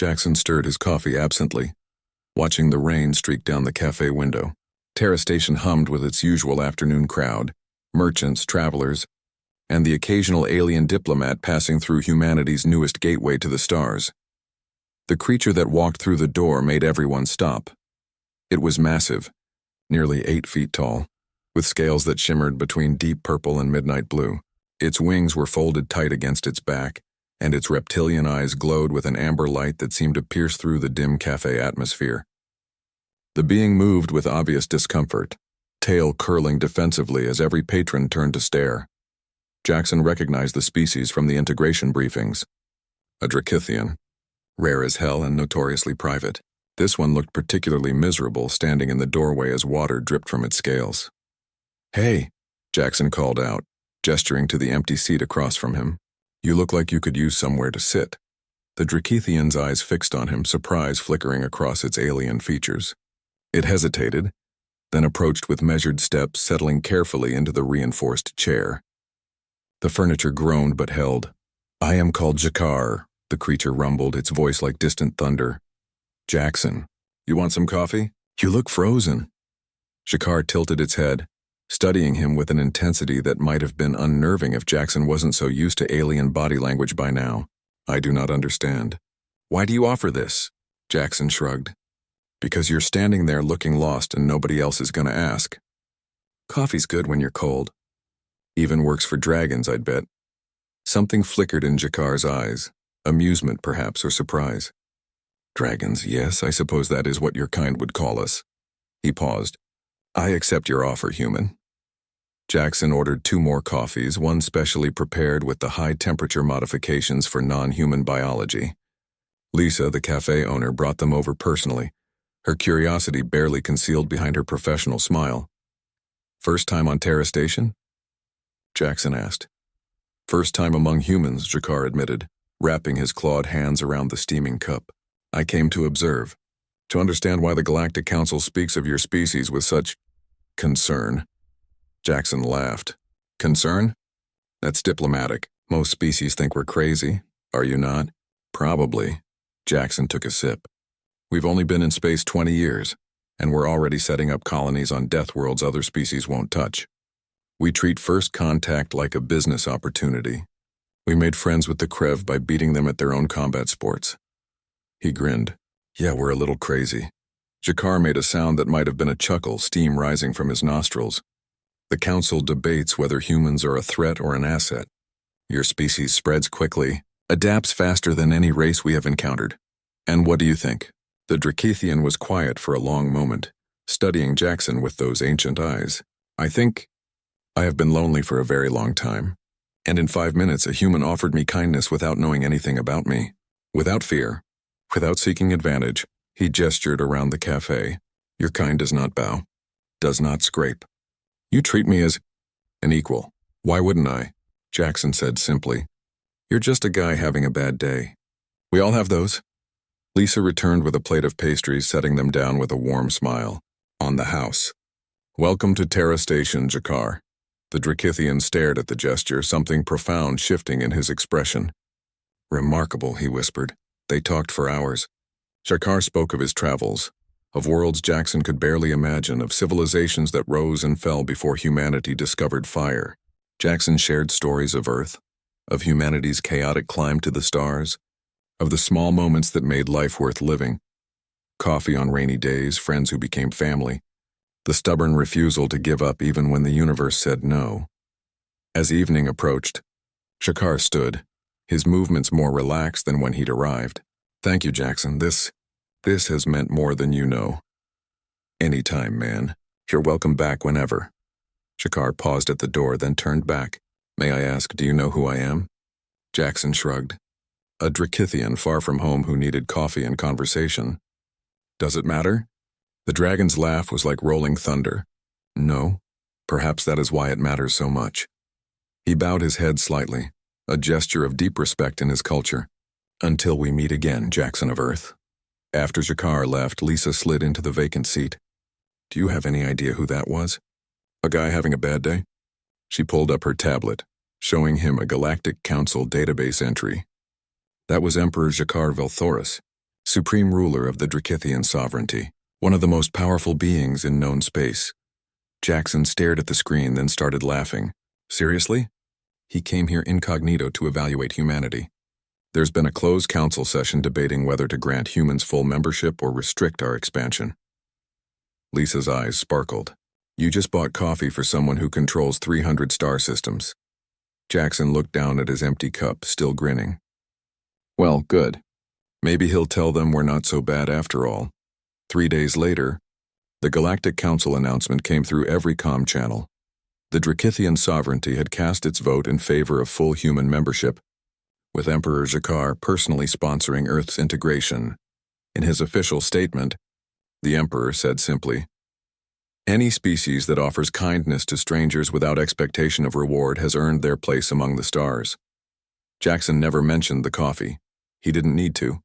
Jackson stirred his coffee absently, watching the rain streak down the cafe window. Terra Station hummed with its usual afternoon crowd, merchants, travelers, and the occasional alien diplomat passing through humanity's newest gateway to the stars. The creature that walked through the door made everyone stop. It was massive, nearly 8 feet tall, with scales that shimmered between deep purple and midnight blue. Its wings were folded tight against its back, and its reptilian eyes glowed with an amber light that seemed to pierce through the dim cafe atmosphere. The being moved with obvious discomfort, tail curling defensively as every patron turned to stare. Jackson recognized the species from the integration briefings. A Drakithian, rare as hell and notoriously private. This one looked particularly miserable, standing in the doorway as water dripped from its scales. "Hey," Jackson called out, gesturing to the empty seat across from him. "You look like you could use somewhere to sit." The Drakithian's eyes fixed on him, surprise flickering across its alien features. It hesitated, then approached with measured steps, settling carefully into the reinforced chair. The furniture groaned but held. "I am called Jakar," the creature rumbled, its voice like distant thunder. "Jackson, you want some coffee? You look frozen." Jakar tilted its head, studying him with an intensity that might have been unnerving if Jackson wasn't so used to alien body language by now. "I do not understand." "Why do you offer this?" Jackson shrugged. "Because you're standing there looking lost and nobody else is gonna ask. Coffee's good when you're cold. Even works for dragons, I'd bet." Something flickered in Jakar's eyes, amusement perhaps, or surprise. "Dragons, yes, I suppose that is what your kind would call us." He paused. "I accept your offer, human." Jackson ordered 2 more coffees, one specially prepared with the high-temperature modifications for non-human biology. Lisa, the cafe owner, brought them over personally, her curiosity barely concealed behind her professional smile. "First time on Terra Station?" Jackson asked. "First time among humans," Jakar admitted, wrapping his clawed hands around the steaming cup. "I came to observe, to understand why the Galactic Council speaks of your species with such concern." Jackson laughed. "Concern? That's diplomatic. Most species think we're crazy. Are you not?" "Probably." Jackson took a sip. "We've only been in space 20 years, and we're already setting up colonies on death worlds other species won't touch. We treat first contact like a business opportunity. We made friends with the Krev by beating them at their own combat sports." He grinned. "Yeah, we're a little crazy." Jakar made a sound that might have been a chuckle, steam rising from his nostrils. "The Council debates whether humans are a threat or an asset. Your species spreads quickly, adapts faster than any race we have encountered. And what do you think?" The Drakithian was quiet for a long moment, studying Jackson with those ancient eyes. "I think I have been lonely for a very long time. And in 5 minutes a human offered me kindness without knowing anything about me. Without fear, without seeking advantage." He gestured around the cafe. "Your kind does not bow, does not scrape. You treat me as an equal. Why wouldn't I?" Jackson said simply. "You're just a guy having a bad day. We all have those." Lisa returned with a plate of pastries, setting them down with a warm smile. "On the house." "Welcome to Terra Station, Jakar." The Drakithian stared at the gesture, something profound shifting in his expression. "Remarkable," he whispered. They talked for hours. Jakar spoke of his travels, of worlds Jackson could barely imagine, of civilizations that rose and fell before humanity discovered fire. Jackson shared stories of Earth, of humanity's chaotic climb to the stars, of the small moments that made life worth living. Coffee on rainy days, friends who became family, the stubborn refusal to give up even when the universe said no. As evening approached, Jakar stood, his movements more relaxed than when he'd arrived. "Thank you, Jackson. This has meant more than you know." "Anytime, man. You're welcome back whenever." Jakar paused at the door, then turned back. "May I ask, do you know who I am?" Jackson shrugged. "A Drakithian far from home who needed coffee and conversation." "Does it matter?" The dragon's laugh was like rolling thunder. "No. Perhaps that is why it matters so much." He bowed his head slightly, a gesture of deep respect in his culture. "Until we meet again, Jackson of Earth." After Jakar left, Lisa slid into the vacant seat. "Do you have any idea who that was?" "A guy having a bad day?" She pulled up her tablet, showing him a Galactic Council database entry. "That was Emperor Jakar Velthoris. supreme ruler of the Drakithian sovereignty, one of the most powerful beings in known space. Jackson stared at the screen, then started laughing. Seriously? He came here incognito to evaluate humanity. There's been a closed council session debating whether to grant humans full membership or restrict our expansion. Lisa's eyes sparkled. You just bought coffee for someone who controls 300 star systems. Jackson looked down at his empty cup, still grinning. Well, good. Maybe he'll tell them we're not so bad after all. 3 days later, the Galactic Council announcement came through every comm channel. The Drakithian sovereignty had cast its vote in favor of full human membership, with Emperor Jakar personally sponsoring Earth's integration. In his official statement, the Emperor said simply, "Any species that offers kindness to strangers without expectation of reward has earned their place among the stars." Jackson never mentioned the coffee. He didn't need to.